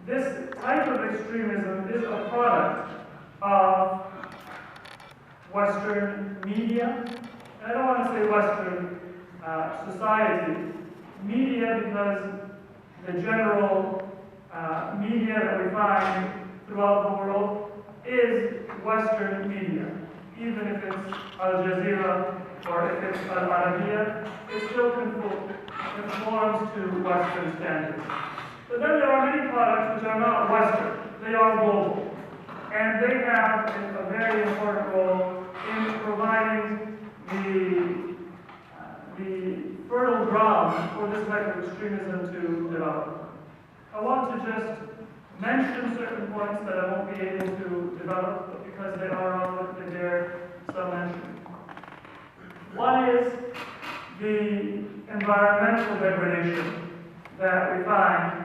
this type of extremism is a product of Western media. And I don't want to say Western society. Media, because the general media that we find throughout the world is Western media. Even if it's Al Jazeera or if it's Al Arabiya, it still conforms to Western standards. But then there are many products which are not Western, they are global. And they have a very important role in providing the fertile ground for this type of extremism to develop. I want to just mention certain points that I won't be able to develop, but because they are relevant, they bear some mention. One is the environmental degradation that we find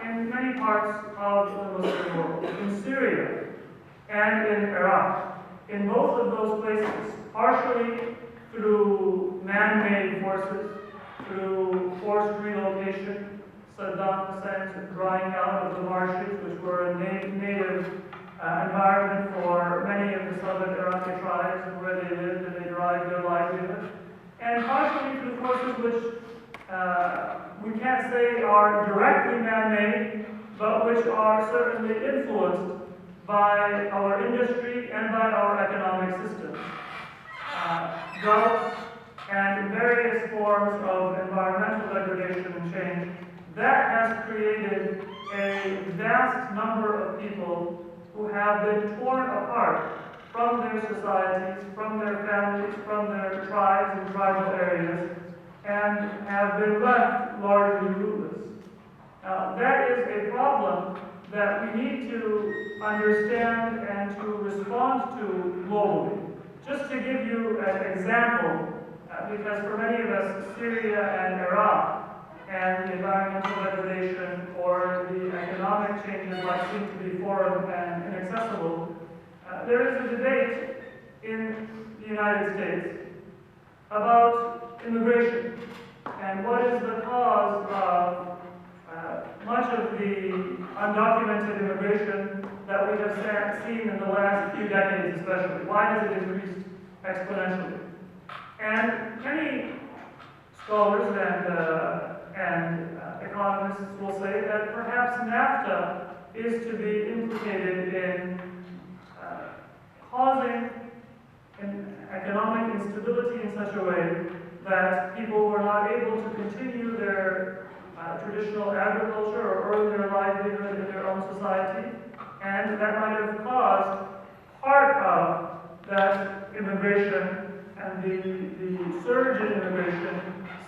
in many parts of the Muslim world, in Syria and in Iraq. In both of those places, partially through man-made forces, through forced relocation, Saddam Hussein's drying out of the marshes, which were a native environment for many of the southern Iraqi tribes where they lived and they derived their livelihood, and partially through forces which we can't say are directly man-made, but which are certainly influenced by our industry and by our economic system. Droughts and various forms of environmental degradation and change, that has created a vast number of people who have been torn apart from their societies, from their families, from their tribes and tribal areas, and have been left largely rootless. That is a problem that we need to understand and to respond to globally. Just to give you an example, because for many of us, Syria and Iraq and the environmental degradation or the economic changes might seem to be foreign and inaccessible, there is a debate in the United States about immigration and what is the cause of much of the undocumented immigration that we have seen in the last few decades especially. Why has it increased exponentially? And many scholars and economists will say that perhaps NAFTA is to be implicated in causing an economic instability in such a way that people were not able to continue their traditional agriculture or earn their livelihood in their own society, and that might have caused part of that immigration and the surge in immigration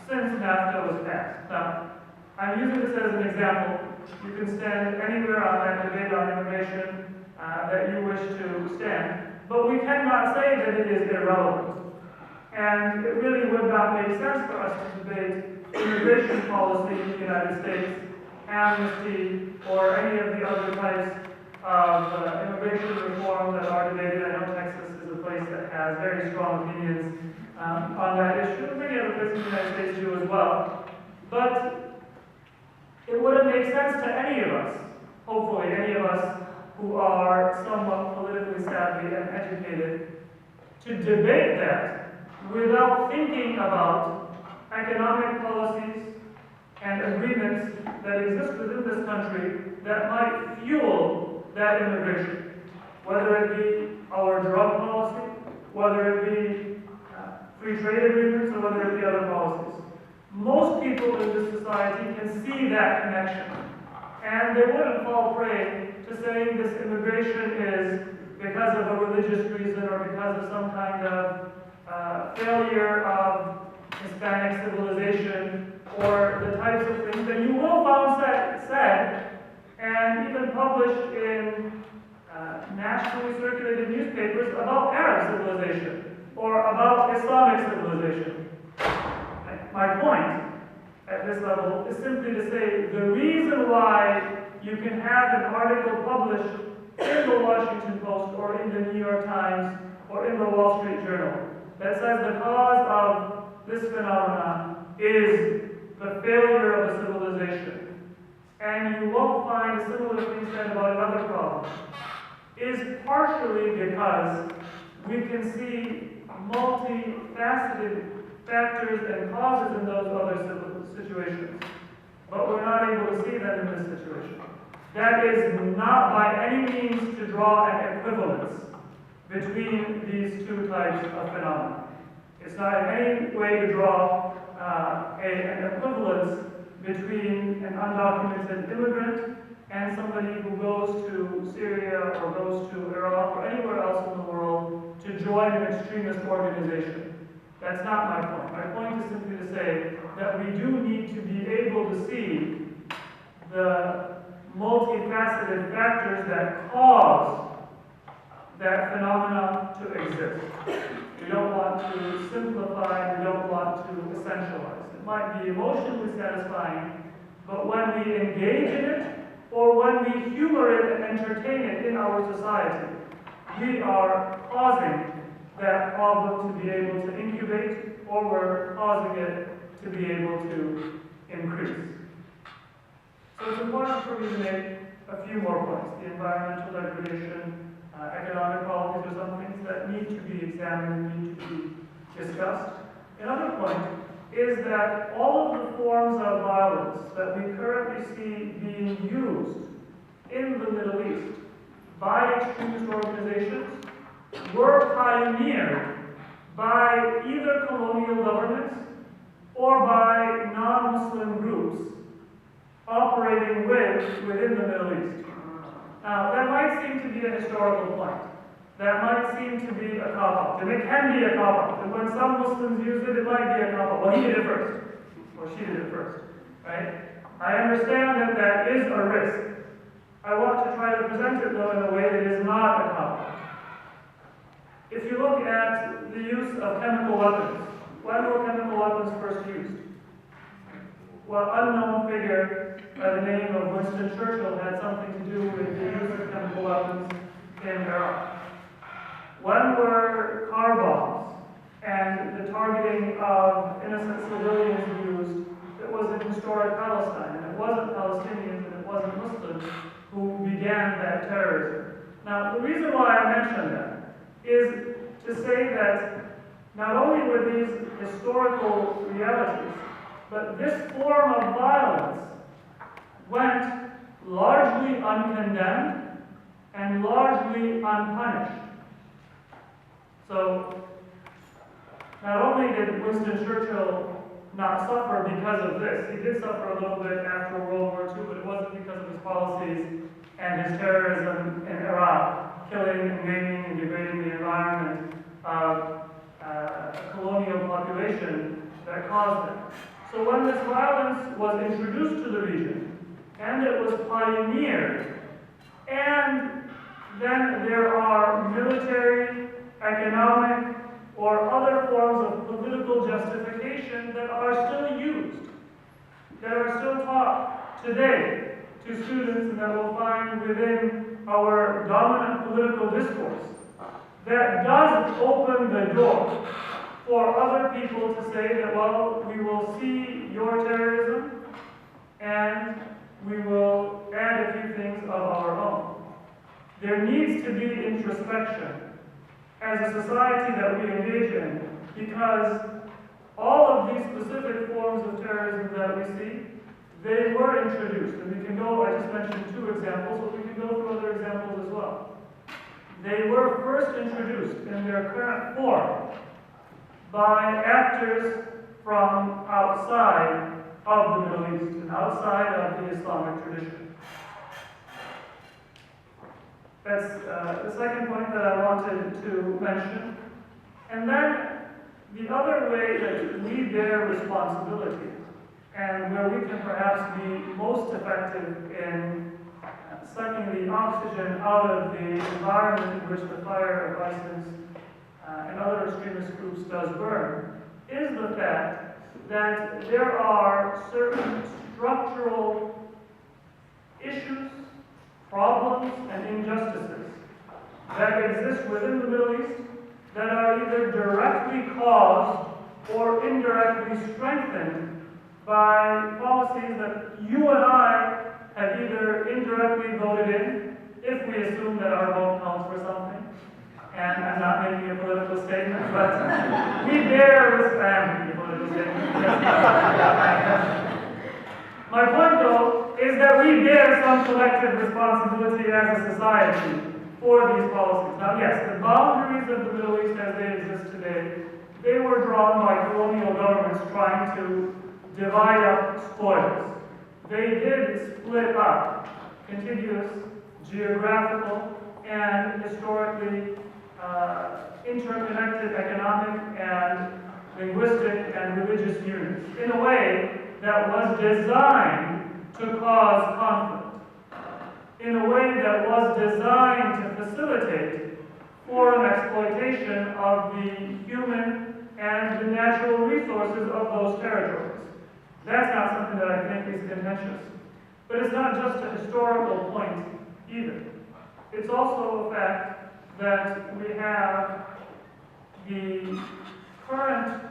since NAFTA was passed. Now, I'm using this as an example. You can stand anywhere on that debate on immigration that you wish to stand, but we cannot say that it is irrelevant. And it really would not make sense for us to debate immigration policy in the United States, amnesty, or any of the other types of immigration reform that are debated. I know Texas is a place that has very strong opinions on that issue. Many other places in the United States do as well. But it wouldn't make sense to any of us, hopefully any of us who are somewhat politically savvy and educated, to debate that without thinking about economic policies and agreements that exist within this country that might fuel that immigration, whether it be our drug policy, whether it be free trade agreements, or whether it be other policies. Most people in this society can see that connection, and they wouldn't fall prey to saying this immigration is because of a religious reason or because of some kind of failure of Hispanic civilization or the types of things that you will find said and even published in nationally circulated newspapers about Arab civilization or about Islamic civilization. My point at this level is simply to say the reason why you can have an article published in the Washington Post or in the New York Times or in the Wall Street Journal that says the cause of this phenomenon is the failure of a civilization. And you won't find a problem is partially because we can see multifaceted factors and causes in those other situations, but we're not able to see them in this situation. That is not by any means to draw an equivalence between these two types of phenomena. It's not in any way to draw an equivalence between an undocumented immigrant and somebody who goes to Syria or goes to Iraq or anywhere else in the world to join an extremist organization. That's not my point. My point is simply to say that we do need to be able to see the multifaceted factors that cause that phenomena to exist. We don't want to simplify, we don't want to essentialize. It might be emotionally satisfying, but when we engage in it, or when we humor it and entertain it in our society, we are causing that problem to be able to incubate, or we're causing it to be able to increase. So it's important for me to make a few more points. The environmental degradation, economic policies are some things that need to be examined, need to be discussed. Another point is that all of the forms of violence that we currently see being used in the Middle East by extremist organizations were pioneered by either colonial governments or by non-Muslim groups operating within the Middle East. Now, that might seem to be a historical point. That might seem to be a cop-out. And it can be a cop-out. And when some Muslims use it, it might be a cop-out. Well, he did it first. Or she did it first. Right? I understand that that is a risk. I want to try to present it, though, in a way that is not a cop-out. If you look at the use of chemical weapons, when were chemical weapons first used? Well, unknown figure by the name of Winston Churchill had something to do with the use of chemical weapons in Iraq. When were car bombs and the targeting of innocent civilians used? It was in historic Palestine, and it wasn't Palestinians and it wasn't Muslims who began that terrorism. Now, the reason why I mention that is to say that not only were these historical realities, but this form of violence went largely uncondemned and largely unpunished. So, not only did Winston Churchill not suffer because of this, he did suffer a little bit after World War II, but it wasn't because of his policies and his terrorism in Iraq, killing and maiming and degrading the environment of a colonial population that caused it. So when this violence was introduced to the region, and it was pioneered, and then there are military, economic, or other forms of political justification that are still used, that are still taught today to students and that we'll find within our dominant political discourse, that does open the door for other people to say that, well, we will see your terrorism and we will add a few things of our own. There needs to be introspection as a society that we engage in, because all of these specific forms of terrorism that we see, they were introduced. And we can go, I just mentioned two examples, but we can go through other examples as well. They were first introduced in their current form by actors from outside of the Middle East and outside of the Islamic tradition. That's the second point that I wanted to mention. And then the other way that we bear responsibility, and where we can perhaps be most effective in sucking the oxygen out of the environment in which the fire of ISIS and other extremist groups does burn, is the fact that there are certain structural issues, problems, and injustices that exist within the Middle East that are either directly caused or indirectly strengthened by policies that you and I have either indirectly voted in, if we But we bear this, my point though is that we bear some collective responsibility as a society for these policies. Now yes, the boundaries of the Middle East as they exist today, they were drawn by colonial governments trying to divide up spoils. They did split up contiguous, geographical, and historically interconnected economic and linguistic and religious units in a way that was designed to cause conflict, in a way that was designed to facilitate foreign exploitation of the human and the natural resources of those territories. That's not something that I think is contentious. But it's not just a historical point either. It's also a fact that we have the current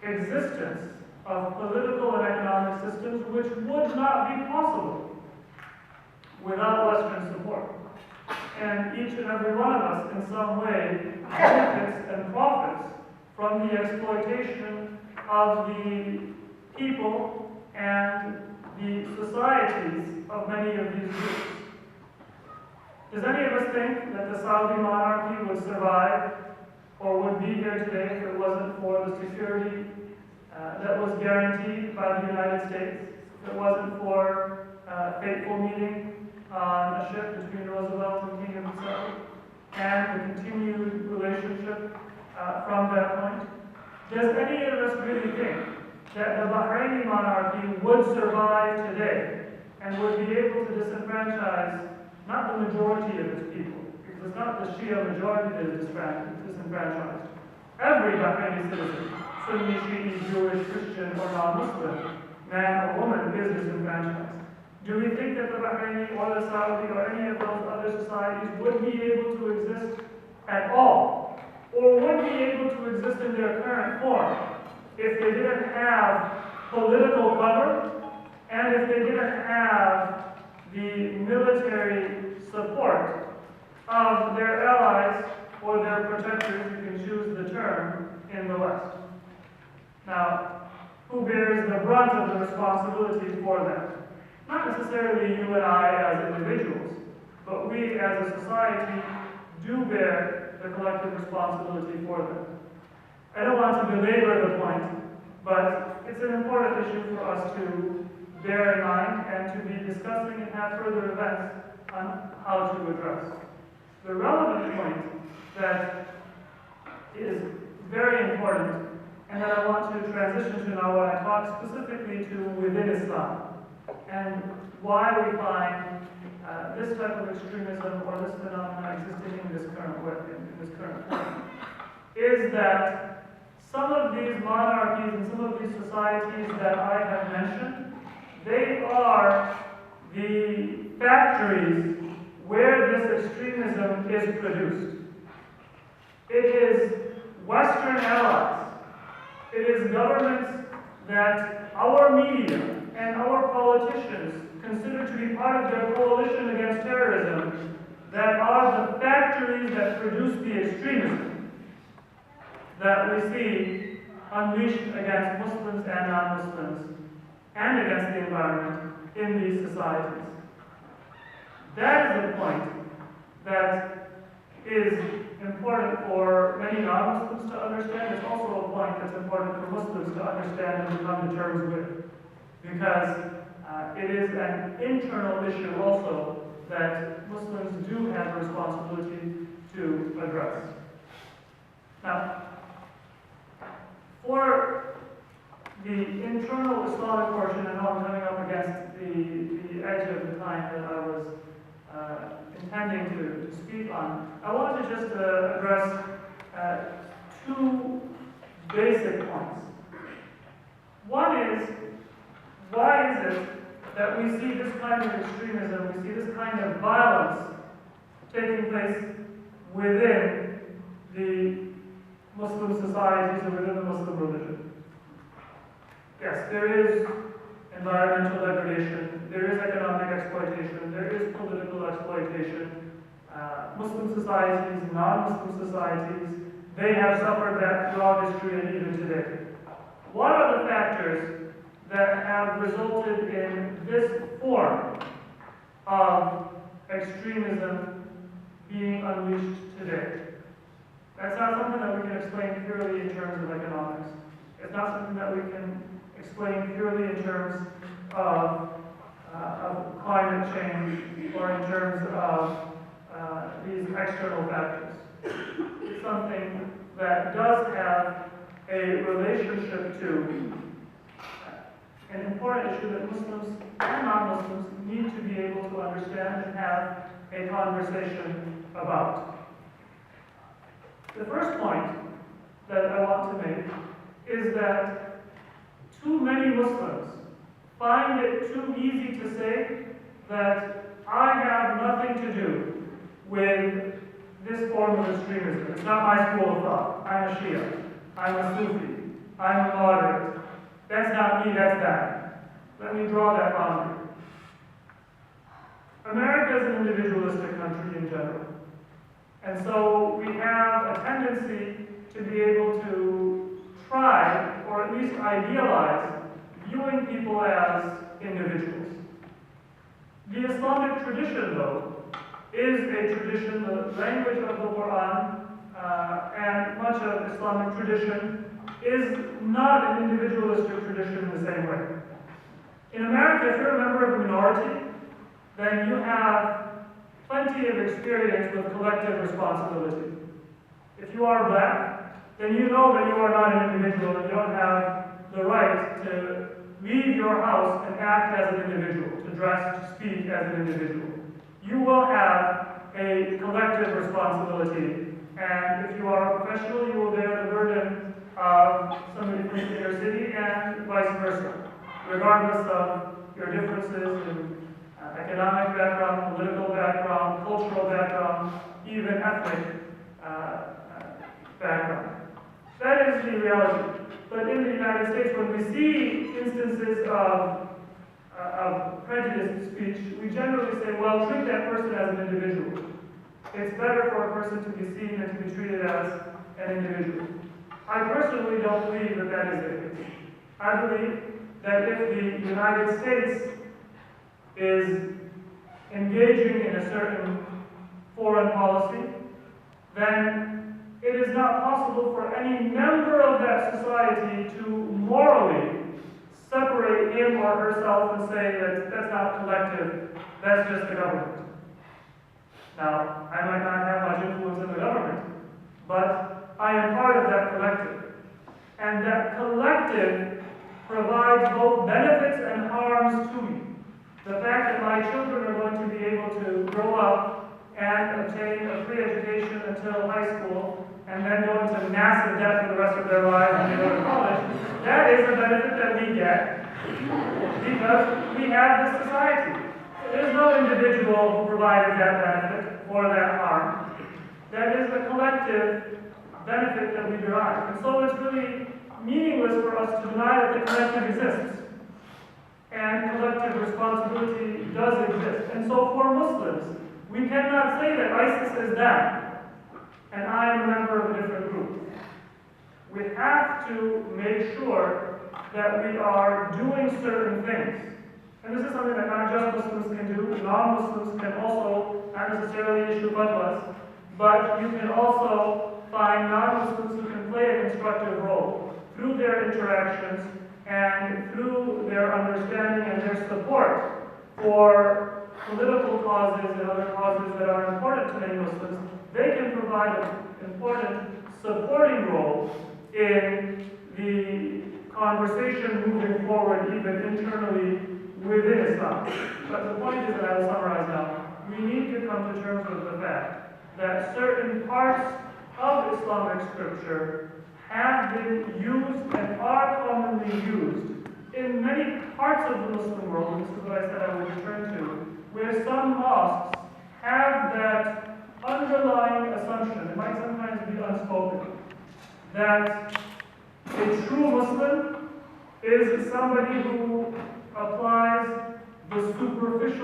existence of political and economic systems which would not be possible without Western support. And each and every one of us in some way benefits and profits from the exploitation of the people and the societies of many of these groups. Does any of us think that the Saudi monarchy would survive or would be here today if it wasn't for the security that was guaranteed by the United States, if it wasn't for a fateful meeting on a ship between Roosevelt and King of Saudi, and the continued relationship from that point? Does any of us really think that the Bahraini monarchy would survive today and would be able to disenfranchise not the majority of its people, because it's not the Shia majority that is disenfranchised. Every Bahraini citizen, Sunni, Shi'i, Jewish, Christian, or non-Muslim, man or woman, is disenfranchised. Do we think that the Bahraini or the Saudi or any of those other societies would be able to exist at all? Or would be able to exist in their current form if they didn't have political cover and if they didn't have the military support of their allies or their protectors, you can choose the term, in the West? Now, who bears the brunt of the responsibility for that? Not necessarily you and I as individuals, but we as a society do bear the collective responsibility for them. I don't want to belabor the point, but it's an important issue for us to bear in mind and to be discussing and have further events on how to address. The relevant point that is very important and that I want to transition to now when I talk specifically to within Islam and why we find this type of extremism or this phenomenon existing in this current way, in this current form, is that some of these monarchies and some of these societies that I have mentioned, they are the factories where this extremism is produced. It is Western allies. It is governments that our media and our politicians consider to be part of their coalition against terrorism that are the factories that produce the extremism that we see unleashed against Muslims and non-Muslims and against the environment in these societies. That is a point that is important for many non-Muslims to understand. It's also a point that's important for Muslims to understand and to come to terms with, because it is an internal issue also that Muslims do have a responsibility to address. Now, for the internal Islamic portion, and I'm coming up against the edge of the time that I was intending to speak on, I want to just address two basic points. One is, why is it that we see this kind of extremism, we see this kind of violence taking place within the Muslim societies or within the Muslim religion? Yes, there is environmental degradation, there is economic exploitation, there is political exploitation. Muslim societies, non-Muslim societies they have suffered that throughout history and even today. What are the factors that have resulted in this form of extremism being unleashed today? That's not something that we can explain purely in terms of economics. It's not something that we can explain purely in terms of climate change or in terms of these external factors. It's something that does have a relationship to an important issue that Muslims and non-Muslims need to be able to understand and have a conversation about. The first point that I want to make is that too many Muslims find it too easy to say that I have nothing to do with this form of extremism. It's not my school of thought. I'm a Shia. I'm a Sufi. I'm a moderate. That's not me, that's that. Let me draw that boundary. America is an individualistic country in general. And so we have a tendency to be able to try, or at least idealize, viewing people as individuals. The Islamic tradition, though, is a tradition, the language of the Quran, and much of Islamic tradition is not an individualistic tradition in the same way. In America, if you're a member of a minority, then you have plenty of experience with collective responsibility. If you are black, then you know that you are not an individual and you don't have the right to leave your house and act as an individual, to dress, to speak as an individual. You will have a collective responsibility, and if you are a professional, you will bear the burden of somebody from the inner city and vice versa, regardless of your differences in economic background, political background, cultural background, even ethnic background. That is the reality. But in the United States, when we see instances of prejudiced speech, we generally say, well, treat that person as an individual. It's better for a person to be seen than to be treated as an individual. I personally don't believe that that is the case. I believe that if the United States is engaging in a certain foreign policy, then it is not possible for any member of that society to morally separate him or herself and say that that's not collective, that's just the government. Now, I might not have much influence in the government, but I am part of that collective. And that collective provides both benefits and harms to me. The fact that my children are going to be able to grow up and obtain a free education until high school, and then go into massive debt for the rest of their lives when they go to college, that is a benefit that we get because we have this society. There's no individual who provided that benefit or that harm. That is a collective benefit that we derive. And so it's really meaningless for us to deny that the collective exists. And collective responsibility does exist. And so for Muslims, we cannot say that ISIS is them and I am a member of a different group. We have to make sure that we are doing certain things. And this is something that not just Muslims can do, non-Muslims can also, not necessarily issue fatwas, but you can also find non-Muslims who can play a constructive role through their interactions and through their understanding and their support for political causes and other causes that are important to many Muslims. They can provide an important supporting role in the conversation moving forward, even internally within Islam. But the point is that I will summarize now. We need to come to terms with the fact that certain parts of Islamic scripture have been used and are commonly used in many parts of the Muslim world, and this is what I said I would return to, where some mosques have that underlying assumption, it might sometimes be unspoken, that a true Muslim is somebody who applies the superficial